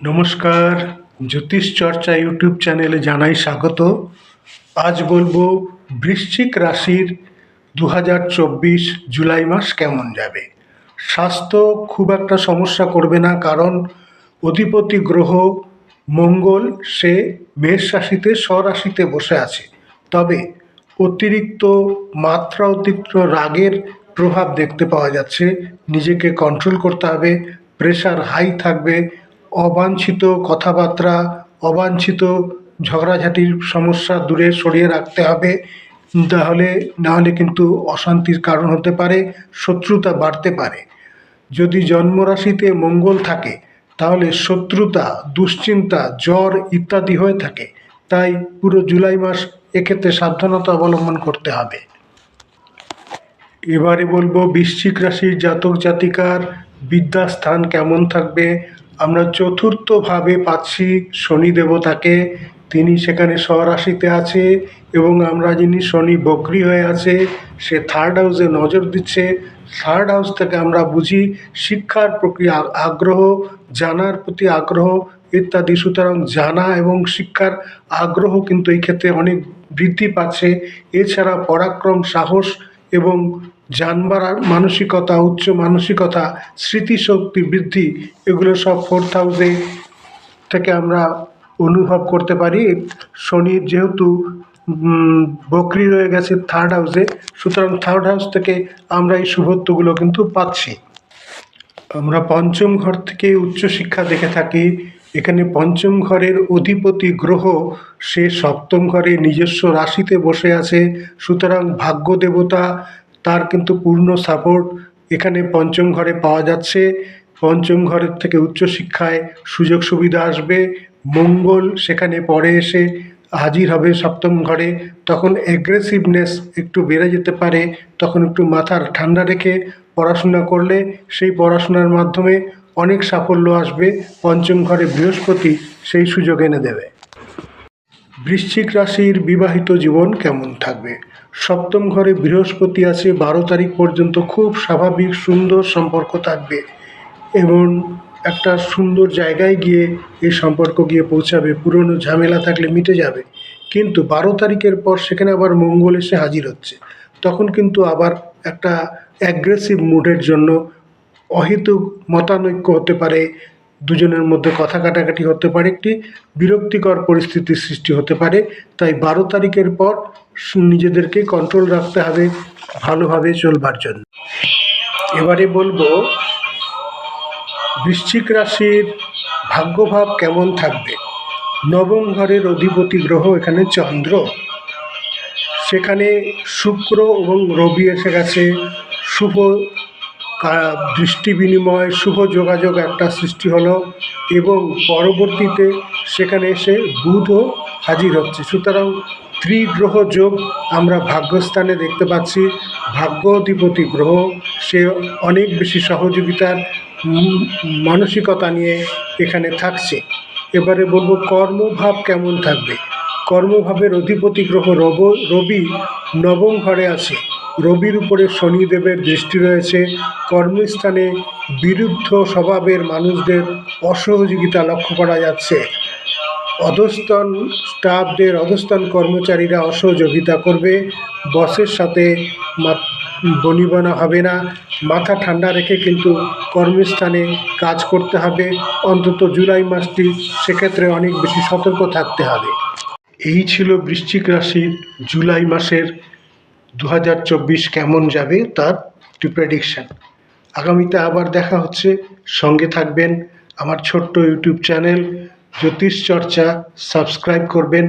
নমস্কার, জ্যোতিষ চর্চা ইউটিউব চ্যানেলে জানাই স্বাগত। আজ বলবো বৃশ্চিক রাশির 2024 জুলাই মাস কেমন যাবে। স্বাস্থ্য খুব একটা সমস্যা করবে না, কারণ অধিপতি গ্রহ মঙ্গল সে মেষ রাশিতে স্বরাশিতে বসে আছে। তবে অতিরিক্ত অতিরিক্ত রাগের প্রভাব দেখতে পাওয়া যাচ্ছে। নিজেকে কন্ট্রোল করতে হবে, প্রেশার হাই থাকবে, অবাঞ্ছিত কথাবার্তা, অবাঞ্ছিত ঝগড়াঝাটির সমস্যা দূরে সরিয়ে রাখতে হবে। নাহলে কিন্তু অশান্তির কারণ হতে পারে, শত্রুতা বাড়তে পারে। যদি জন্মরাশিতে মঙ্গল থাকে তাহলে শত্রুতা, দুশ্চিন্তা, জ্বর ইত্যাদি হয়ে থাকে। তাই পুরো জুলাই মাস এক্ষেত্রে সাবধানতা অবলম্বন করতে হবে। এবারে বলবো বৃশ্চিক রাশির জাতক জাতিকার বিদ্যাস্থান কেমন থাকবে। আমরা চতুর্থভাবে পাচ্ছি শনি দেবতাকে, তিনি সেখানে স্বরাশিতে আছে এবং আমরা যিনি শনি বক্রী হয়ে আছে, সে থার্ড হাউসে নজর দিচ্ছে। থার্ড হাউস থেকে আমরা বুঝি শিক্ষার প্রক্রিয়া, আগ্রহ, জানার প্রতি আগ্রহ ইত্যাদি। সুতরাং জানা এবং শিক্ষার আগ্রহ কিন্তু এই ক্ষেত্রে অনেক বৃদ্ধি পাচ্ছে। এছাড়া পরাক্রম, সাহস এবং জানবার মানসিকতা, উচ্চ মানসিকতা, স্মৃতিশক্তি বৃদ্ধি, এগুলো সব ফোর্থ হাউসে থেকে আমরা অনুভব করতে পারি। শনির যেহেতু বক্রী রয়ে গেছে থার্ড হাউসে, সুতরাং থার্ড হাউস থেকে আমরা এই শুভত্বগুলো কিন্তু পাচ্ছি। আমরা পঞ্চম ঘর থেকে উচ্চশিক্ষা দেখে থাকি। এখানে পঞ্চম ঘরের অধিপতি গ্রহ সে সপ্তম ঘরে নিজস্ব রাশিতে বসে আছে। সুতরাং ভাগ্য দেবতা তার কিন্তু পূর্ণ সাপোর্ট এখানে পঞ্চম ঘরে পাওয়া যাচ্ছে। পঞ্চম ঘরের থেকে উচ্চশিক্ষায় সুযোগ সুবিধা আসবে। মঙ্গল সেখানে পরে এসে হাজির হবে সপ্তম ঘরে। তখন অ্যাগ্রেসিভনেস একটু বেড়ে যেতে পারে। তখন একটু মাথার ঠান্ডা রেখে পড়াশোনা করলে সেই পড়াশোনার মাধ্যমে অনেক সাফল্য আসবে। পঞ্চম ঘরে বৃহস্পতি সেই সুযোগ এনে দেবে। বৃশ্চিক রাশির বিবাহিত জীবন কেমন থাকবে। সপ্তম ঘরে বৃহস্পতি আছে, 12 তারিখ পর্যন্ত খুব স্বাভাবিক সুন্দর সম্পর্ক থাকবে এবং একটা সুন্দর জায়গায় গিয়ে এই সম্পর্ক গিয়ে পৌঁছাবে। পুরনো ঝামেলা থাকলে মিটে যাবে। কিন্তু 12 তারিখের পর সেখানে আবার মঙ্গল এসে হাজির হচ্ছে। তখন কিন্তু আবার একটা অ্যাগ্রেসিভ মুডের জন্য অহেতুক মতানৈক্য হতে পারে, দুজনের মধ্যে কথা কাটাকাটি হতে পারে, একটি বিরক্তিকর পরিস্থিতির সৃষ্টি হতে পারে। তাই 12 তারিখের পর নিজেদেরকে কন্ট্রোল রাখতে হবে ভালোভাবে চলবার জন্য। এবারে বলবো বৃশ্চিক রাশির ভাগ্যভাব কেমন থাকবে। নবম ঘরের অধিপতি গ্রহ এখানে চন্দ্র, সেখানে শুক্র এবং রবি এসে গেছে। শুভ দৃষ্টি বিনিময়, শুভ যোগাযোগ একটা সৃষ্টি হলো এবং পরবর্তীতে সেখানে এসে বুধও হাজির হচ্ছে। সুতরাং ত্রিগ্রহ যোগ আমরা ভাগ্যস্থানে দেখতে পাচ্ছি। ভাগ্য অধিপতি গ্রহ সে অনেক বেশি সহযোগিতার মানসিকতা নিয়ে এখানে থাকছে। এবারে বলবো কর্মভাব কেমন থাকবে। কর্মভাবের অধিপতি গ্রহ রবি নবম ঘরে আছে। রবির উপরে শনিদেবের দৃষ্টি রয়েছে। কর্মস্থানে বিরুদ্ধ স্বভাবের মানুষদের অসহযোগিতা লক্ষ্য করা যাচ্ছে। অধস্তন স্টাফদের, অধস্তন কর্মচারীরা অসহযোগিতা করবে। বসের সাথে বনিবনা হবে না। মাথা ঠান্ডা রেখে কিন্তু কর্মস্থানে কাজ করতে হবে। অন্তত জুলাই মাসটি সেক্ষেত্রে অনেক বেশি সতর্ক থাকতে হবে। এই ছিল বৃশ্চিক রাশির জুলাই মাসের 2024 কেমন যাবে তার প্রেডিকশন। আগামীতে আবার দেখা হচ্ছে। সঙ্গে থাকবেন। আমার ছোট্ট ইউটিউব চ্যানেল জ্যোতিষ চর্চা সাবস্ক্রাইব করবেন